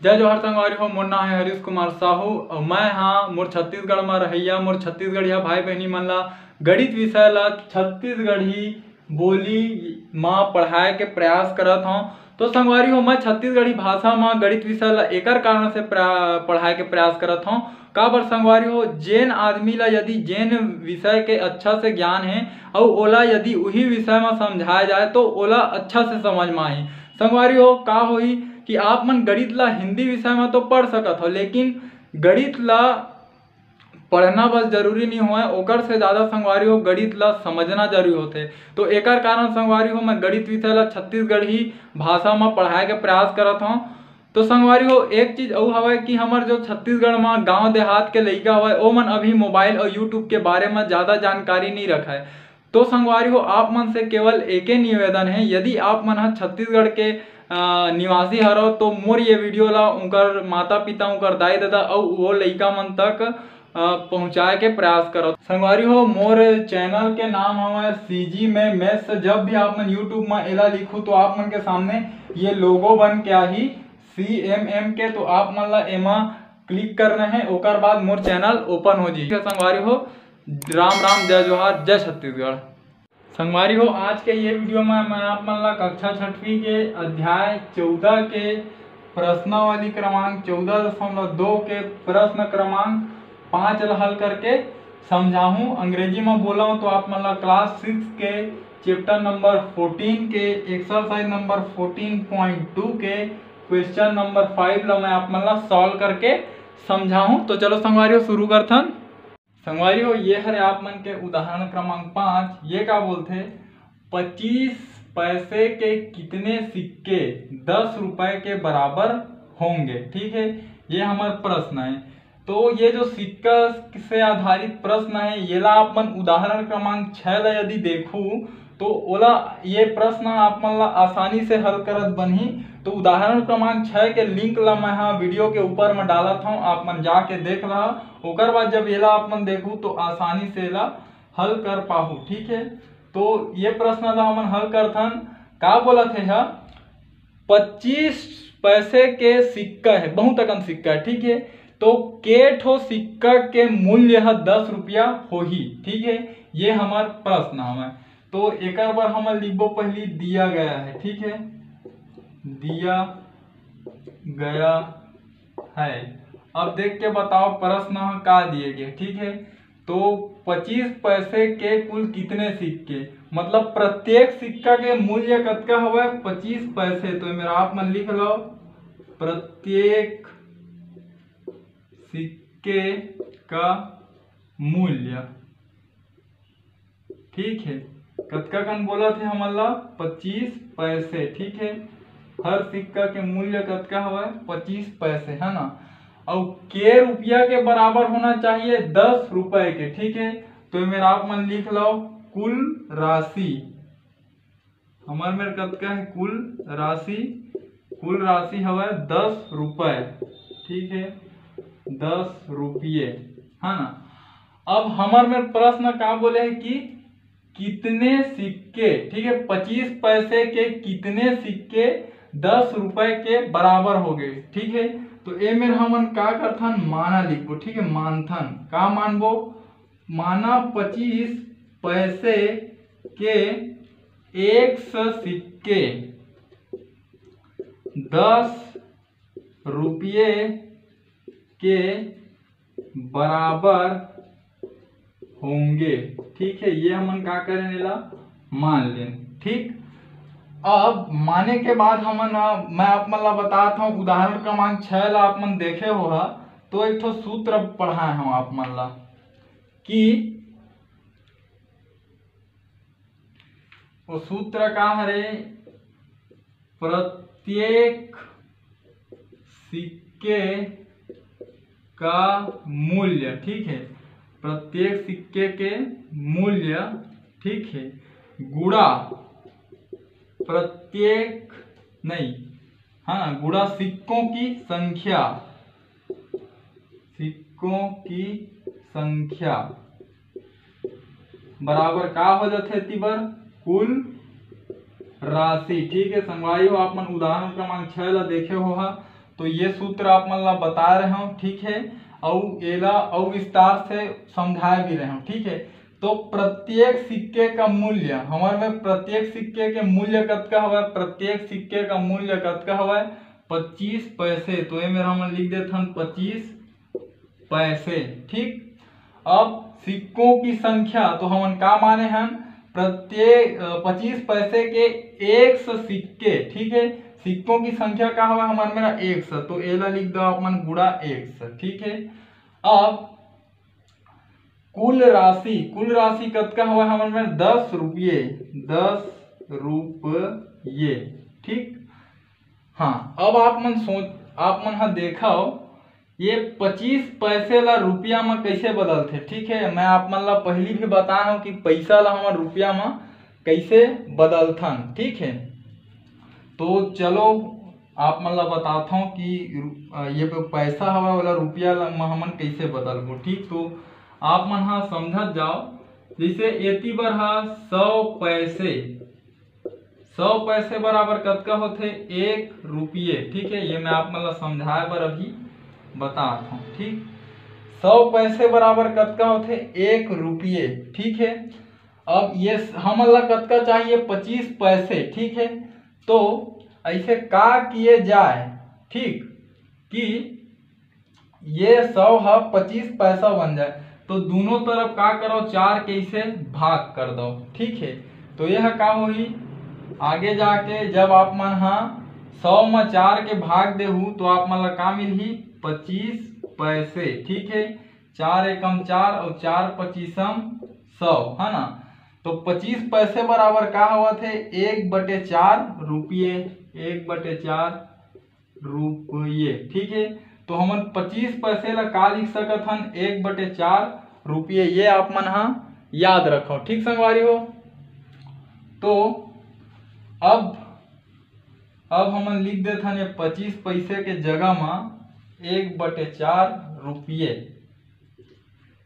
जय जोहर संगवारी हो। मोर नाम है हरीश कुमार साहू और मैं हाँ मोर छत्तीसगढ़ में रहिया मोर छत्तीसगढ़िया भाई बहनी मन ला गणित विषय ला छत्तीसगढ़ी बोली माँ पढ़ाए के प्रयास करत हूँ। तो संगवारी हो मैं छत्तीसगढ़ी भाषा में गणित विषय ला एकर कारण से पढ़ाए के प्रयास करत हूँ। का बर संगवारी हो जेन आदमी ला यदि जेन विषय के अच्छा से ज्ञान है और ओला यदि वही विषय में समझाया जाए तो ओला अच्छा से समझ में आही। संगवारी हो का होई कि आप मन गणित ला हिंदी विषय में तो पढ़ सकत हो, लेकिन गणित ला पढ़ना बस जरूरी नहीं हुआ है, ओकर से ज़्यादा संगवारी हो गणित ला समझना जरूरी होते। तो एकर कारण संगवारी हो मैं गणित विषय ला छत्तीसगढ़ी भाषा में पढ़ाए के प्रयास करत हूँ। तो संगवारी हो एक चीज और हवे कि हमार जो छत्तीसगढ़ में गांव देहात के लइका हवे ओ मन अभी मोबाइल और यूट्यूब के बारे में ज़्यादा जानकारी नहीं रखा है। तो संगवारी हो आप मन से केवल एक ही निवेदन है, यदि आप मन छत्तीसगढ़ के निवासी हरो तो मोर ये वीडियो ला उनकर माता पिता उनकर दाई दादा और वो लइका मन तक पहुंचाए के प्रयास करो। संगवारी हो मोर चैनल के नाम हमारे सीजी में मैथ्स। जब भी आप मन यूट्यूब में एला लिखू तो आप मन के सामने ये लोगो बन के आही CMM के, तो आप मन ला एमा क्लिक करना है, ओकर बाद मोर चैनल ओपन हो जी। संगवारी हो राम राम जय जोहार जय छत्तीसगढ़। संगवारी हो आज के ये वीडियो में मैं आप मन ला कक्षा 6वीं के अध्याय 14 के प्रश्नावली क्रमांक 14.2 के प्रश्न क्रमांक 5 हल करके समझाऊं। अंग्रेजी में बोला हूं तो आप मन ला क्लास 6 के चैप्टर नंबर 14 के एक्सरसाइज नंबर 14.2 के क्वेश्चन नंबर 5 ला मैं आप मन ला सॉल्व करके समझाऊं। तो चलो संगवारी हो शुरू करथन। संगवारी हो ये हरे आप मन के उदाहरण क्रमांक 5। ये का बोलते 25 पैसे के कितने सिक्के 10 रुपए के बराबर होंगे। ठीक है, ये हमारा प्रश्न है। तो ये जो सिक्का से आधारित प्रश्न है ये ला आप मन उदाहरण क्रमांक 6 ला यदि देखू तो ओला ये प्रश्न आप मन ला आसानी से हल करत बनही। तो उदाहरण क्रमांक 6 के लिंक ला मैं हाँ वीडियो के ऊपर में डालत हूँ, आप मन जाके देख रहा। ओकर बाद जब ये ला आप मन देखू तो आसानी से ला हल कर पाहू। ठीक है, तो ये प्रश्न ला हमन हल करथन। का बोला थे 25 पैसे के सिक्का है, बहुत अकन सिक्का है। ठीक है, तो के ठो सिक्का के मूल्य 10 रुपया होही। ठीक है, ये हमार प्रश्न हमें। तो एक बार हम लिखबो पहली दिया गया है। ठीक है, दिया गया है। अब देख के बताओ प्रश्न का दिए गए। ठीक है, तो 25 पैसे के कुल कितने सिक्के, मतलब प्रत्येक सिक्का के मूल्य कतका हुआ 25 पैसे। तो मेरा आप मन लिख लो प्रत्येक सिक्के का मूल्य। ठीक है, कतका कन बोला थे हमारा 25 पैसे। ठीक है, हर सिक्का के मूल्य कतका हुआ 25 पैसे है ना। और के रुपया के बराबर होना चाहिए 10 रुपए के। ठीक है, तो मेरा आप मन लिख लो कुल राशि। हमारे मेरे कतका है कुल राशि हवा 10 रुपए। ठीक है, 10 रुपये है ना। अब हमारे में प्रश्न का बोले है कि कितने सिक्के। ठीक है, 25 पैसे के कितने सिक्के 10 रुपए के बराबर हो गए। ठीक है, तो ए में हमन का करथन माना लिखबो। ठीक है, मानथन का मानबो माना 25 पैसे के 100 सिक्के 10 रुपये के बराबर होंगे। ठीक है, ये हमन का करें ला मान लें। ठीक, अब माने के बाद हमन मैं आप मन ला बताता हूँ उदाहरण क्रमांक 6 ला आप मन देखे हो तो एक ठो सूत्र पढ़ाए हूँ आप मन ला कि वो सूत्र का हरे प्रत्येक सिक्के का मूल्य। ठीक है, प्रत्येक सिक्के के मूल्य। ठीक है, गुणा प्रत्येक नहीं हाँ गुणा सिक्कों की संख्या। सिक्कों की संख्या बराबर का हो जाते तिबर कुल राशि। ठीक है संगवारी हो आप मन उदाहरण क्रमांक 6 ला देखे हो तो ये सूत्र आप मन ला बता रहे हो, ठीक है, और एला और विस्तार से समझा भी रहे हो, ठीक है। तो प्रत्येक सिक्के का मूल्य हमारे में प्रत्येक सिक्के के मूल्य कतका हवा, प्रत्येक सिक्के का मूल्य कतका हवा 25 पैसे। तो ये मेरा हम लिख देते हैं 25 पैसे, ठीक। अब सिक्कों की संख्या तो हम का माने हैं, प्रत्येक 25 पैसे के 100 सिक्के, ठीक है। सिक्कों की संख्या का हुआ हमारे मेरा 100, तो एला लिख दो आप मन गुड़ा 100, ठीक है। अब कुल राशि कतका हुआ हमारे में 10 रुपये, 10 रुपये, ठीक। हाँ, अब आप मन हाँ देखो ये 25 पैसे ला रुपया में कैसे बदलते, ठीक है। मैं आप मन ला पहली भी बताया हूँ कि पैसा ला हमारे रुपया में कैसे बदलथन, ठीक है। तो चलो आप मन ला बताता हूँ कि ये पैसा हवा वाला रुपया में हमन कैसे बदलबो, ठीक। तो आप मन हाँ समझ जाओ, जैसे एती बर हा 100 पैसे, 100 पैसे बराबर कतका होते 1 रुपये, ठीक है। ये मैं आप मन ला समझाए बर अभी बताता हूँ, ठीक। 100 पैसे बराबर कतका होते 1 रुपये, ठीक है। अब ये हमन ला कतका चाहिए 25 पैसे, ठीक है। तो ऐसे का किए जाए, ठीक, कि ये 100 है 25 पैसा बन जाए, तो दोनों तरफ का करो 4 के इसे भाग कर दो, ठीक है। तो यह का होगी आगे जाके जब आप मन हाँ 100 में 4 के भाग देहू तो आप मन ला का मिलही 25 पैसे, ठीक है। 4 एकम 4 और 4 पचीसम 100, है ना। तो 25 पैसे बराबर का हुआ थे 1/4 रुपये, 1/4 रुपये, ठीक है। तो हमन 25 पैसे ला का लिख सकत हन 1/4 रुपये, ये आप मन हाँ याद रखो, ठीक संगवारी हो। तो अब हमन लिख देते हैं 25 पैसे के जगह में 1/4 रुपये,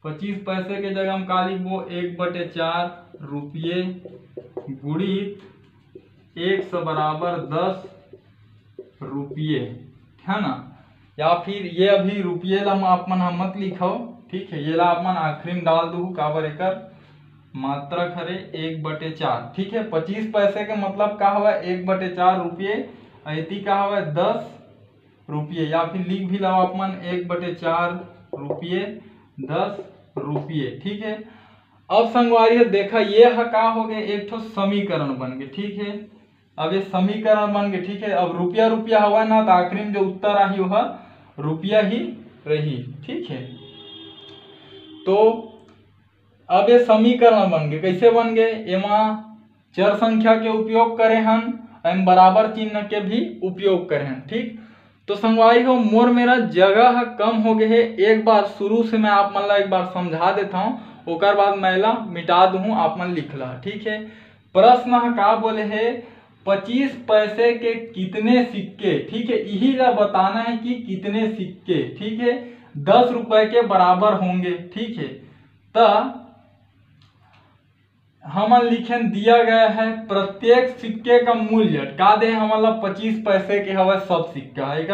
25 पैसे के जगह में का लिखबो 1/4 रुपये गुणित 100 बराबर 10 रुपये, है ना। या फिर ये अभी रुपये ला आप मन मत लिखो, ठीक है। ये ला आप मन आखिरी में डाल दू काबर एकर मात्रा खरे 1/4, ठीक है। 25 पैसे के मतलब का हुआ 1/4 रुपये, ऐती का हुआ 10 रुपये, या फिर लिख भी लाओ आप मन 1/4 रुपये 10 रुपये, ठीक है। अब संगवारी देखा ये का हो गए एक ठो समीकरण बन गए, ठीक है। अब ये समीकरण बन गए, ठीक है। अब रुपया रुपया हुआ ना तो आखिरी में जो उत्तर आई वह रुपया ही रही, ठीक है। तो अब ये समीकरण बन गए, कैसे बन गए, एमा चर संख्या के उपयोग करे हन, एम बराबर चिन्ह के भी उपयोग करे हन, ठीक। तो संगवारी हो मोर मेरा जगह कम हो गए है, एक बार शुरू से मैं आप मन ला एक बार समझा देता हूँ, ओकर बाद मैं ला मिटा दूँ, आप मन लिख ला, ठीक है। प्रश्न का बोले है 25 पैसे के कितने सिक्के, ठीक है। यही ला बताना है कि कितने सिक्के, ठीक है, 10 रुपए के बराबर होंगे, ठीक है। तो हमन लिखन दिया गया है प्रत्येक सिक्के का मूल्य का दे हमारा 25 पैसे के हवा सब सिक्का, एक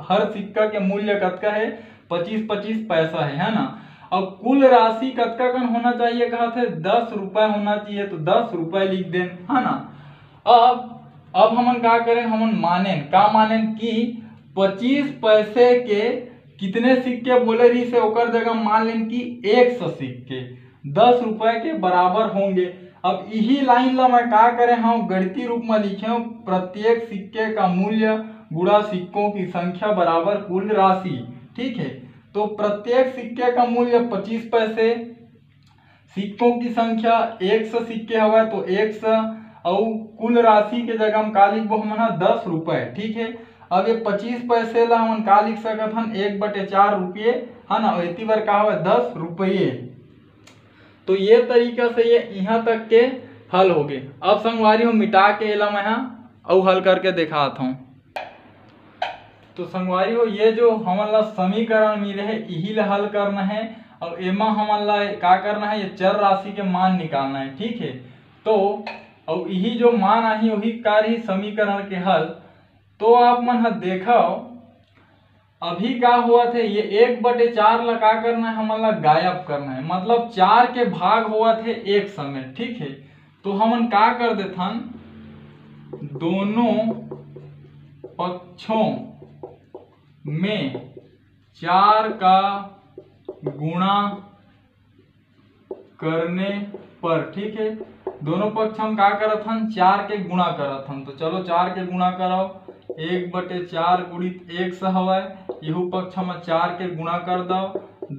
हर सिक्का के मूल्य कतका है 25 पैसा है ना। और कुल राशि कतका कन होना चाहिए, कहा थे 10 रुपए होना चाहिए, तो 10 रुपए लिख दें, है ना। अब हमन का करें, हमन माने कि 25 पैसे के कितने सिक्के बोले रही से ओकर जगह मान लें कि 100 सिक्के 10 रुपए के बराबर होंगे। अब यही लाइन ला मैं का करे हम गणितीय रूप में लिखे हूँ, प्रत्येक सिक्के का मूल्य गुणा सिक्कों की संख्या बराबर कुल राशि, ठीक है। तो प्रत्येक सिक्के का मूल्य 25 पैसे, सिक्कों की संख्या 100 सिक्के हवा तो 100, और कुल राशि के जगह हम का लिखबो हम 10 रुपए, ठीक है। अब ये 25 पैसे ला हम का लिख सकत हन 1/4 रुपये, है ना, इतनी बार का हुआ 10 रुपये। तो ये तरीका से ये यहाँ तक के हल हो गए। अब संगवारी हो मिटा के एला मैं और हल करके दिखाता हूँ। तो संगवारी हो ये जो हमन ला समीकरण मिले है यही ला हल करना है, और एमा हमन ला का करना है, ये चर राशि के मान निकालना है, ठीक है। तो और यही जो मान आई वही कार्य समीकरण के हल। तो आप मन देखो अभी क्या हुआ थे, ये 1/4 लगा करना है, हमला गायब करना है, मतलब 4 के भाग हुआ थे एक समय, ठीक है। तो हमन का कर देथन, दोनों पक्षों में 4 का गुणा करने पर, ठीक है। दोनों पक्ष हम का करत हन, 4 के गुणा करत हन। तो चलो 4 के गुणा कराओ, 1/4 गुणित 1 हवय, इहू पक्ष हम 4 के गुणा कर दो,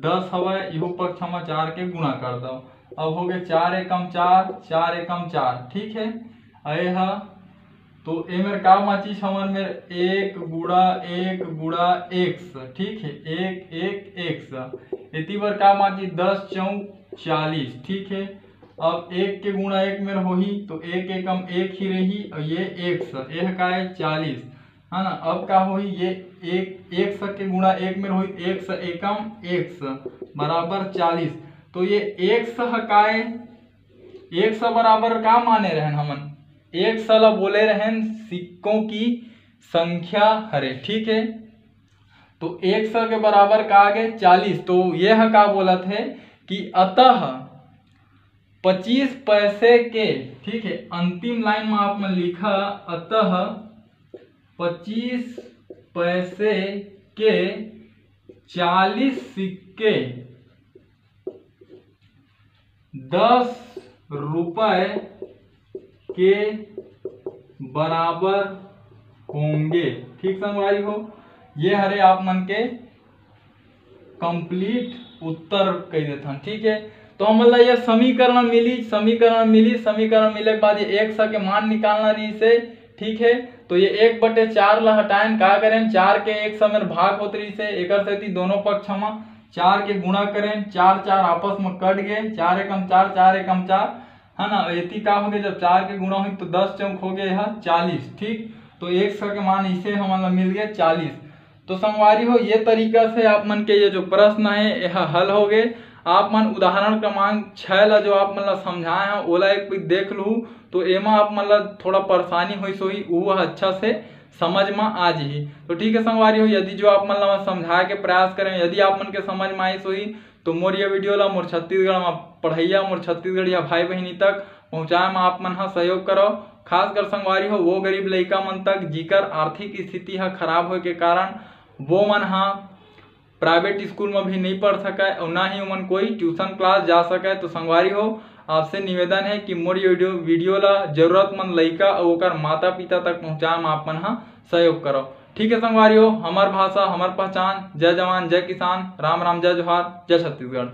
10 हवय, इहू पक्ष हम 4 के गुणा कर दो। अब हो गए 4 एकम 4, 4 एकम 4, ठीक है। अये हा तो ए मेरे का माचिस हमन मेरे 1 गुणा 1 गुणा x, ठीक है, 1 1 x, इति बार का माचिस 10 चौक 40, ठीक है। अब 1 के गुणा 1 में होही तो 1 एकम 1 ही रही, और ये x, यह का है 40, है ना। अब का होही, ये 1 के गुणा 1 में होही, 1 एकम x बराबर 40। तो ये x का है, 1 बराबर का माने रहन हमन, 1 ला बोले रहन सिक्कों की संख्या हरे, ठीक है। तो 1 के बराबर का आगे 40। तो यह का बोला थे कि अतः 25 पैसे के, ठीक है, अंतिम लाइन में आप लिखा, अतः 25 पैसे के 40 सिक्के 10 रुपए के बराबर होंगे, ठीक संगवारी हो। ये हरे आप मन के कंप्लीट उत्तर कह देते हैं, ठीक है। तो हम ये समीकरण मिली, समीकरण मिले के बाद ये 1 के मान निकालना रही से, ठीक है। तो ये 1/4 ला हटाएं, का करें, 4 के 1 समय भाग होत रही से, एक सेती दोनों पक्ष हम 4 के गुणा करें, 4 4 आपस में कट गए, 4 एकम 4, 4 एकम 4, है ना। इति का हो गया, जब 4 के गुणा हुई तो 10 चौक हो गया 40, ठीक। तो 1 के मान इसे हमारा मिल गया 40। तो संगवारी हो, ये तरीका से आप मन के ये जो प्रश्न है यह हल हो गए। आप मन उदाहरण क्रमांक 6 ला जो आप मन ला समझाए हैं ओला एक बार देख लू, तो एमा आप मन ला थोड़ा परेशानी हुई सोही, वो अच्छा से समझ में आ जाही। तो ठीक है संगवारी हो, यदि जो आप मन ला समझाए के प्रयास करें, यदि आप मन के समझ में आई सोही, तो मोर ये वीडियो ला मोर छत्तीसगढ़ में पढ़ैया, मोर छत्तीसगढ़िया भाई बहनी तक पहुँचाए में आप मन हा सहयोग करो। खासकर संगवारी हो वो गरीब लइका मन तक जिकर आर्थिक स्थिति हा खराब होए के कारण वो मन हा प्राइवेट स्कूल में भी नहीं पढ़ सके और ना ही उमन कोई ट्यूशन क्लास जा सके। तो संगवारी हो आपसे निवेदन है कि मोर वीडियो ला जरूरतमंद लइका और ओकर माता पिता तक पहुँचाए में आप मन हा सहयोग करो। ठीक है संगवारी हो, हमार भाषा हमार पहचान, जय जवान जय किसान, राम राम जय जोहार, जय छत्तीसगढ़।